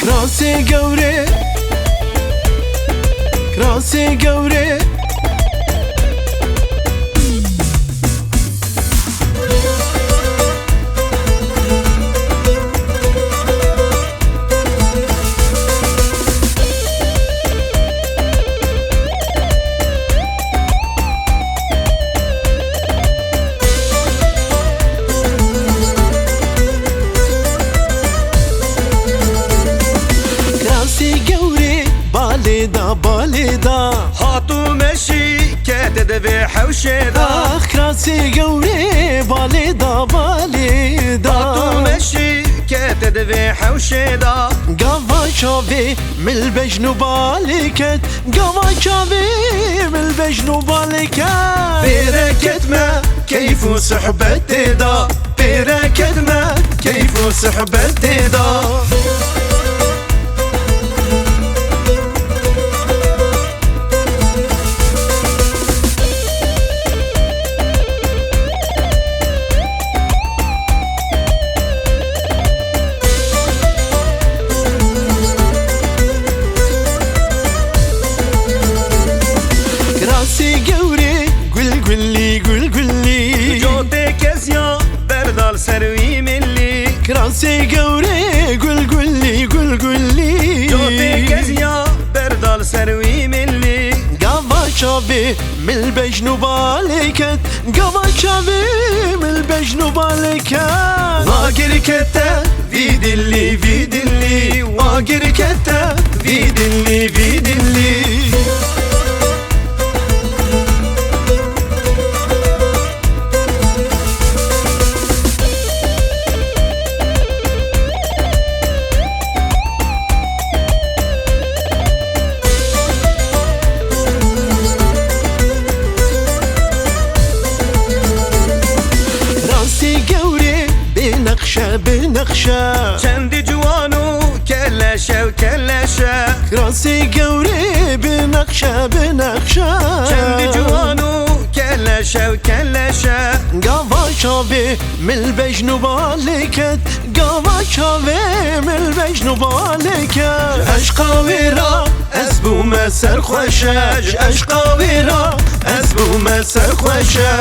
کراسێ گەورێ کراسێ گەورێ بالێدا بالێدا هاتو مەشی کێتە دەبێ حەوشێدا کراسێ گەورێ بالێدا بالێدا هاتو مەشی کێتە دەبێ حەوشێدا گاوا چاوێ ملبەژن و بالێکەت گاوا چاوێ ملبەژن و بالێکەت پێرەکەتمە کەیف و سحبەت تێدا پێرەکەتمە کەیف و سحبەت تێدا کراسێ گەورێ گولگولی گولگولی جۆتێ کەزیا بەرداڵ سەروی ملی کراسێ گەورێ گولگولی گولگولی جۆتێ کەزیا بەرداڵ سەروی ملی گاوا چاوێ ملبەژن و بالێکەت گاوا چاوێ ملبەژن و بالێکەت واگرکەتە ویدلی ویدلی واگرکەتە ویدلی ویدلی بنەخشە چەندی جوان و کەلەشە و کەلەشە کراسێ گەورێ بنەخشە بنەخشە چەندی جوان و کەلەشە و کەلەشە گاوا چاوێ ملبەژن و بالێکەت گاوا چاوێ ملبەژن و بالێکەت عەشقا وێرا ئەس بوومە سەرخۆشە عەشقا وێرا ئەس بوومە سەرخۆشە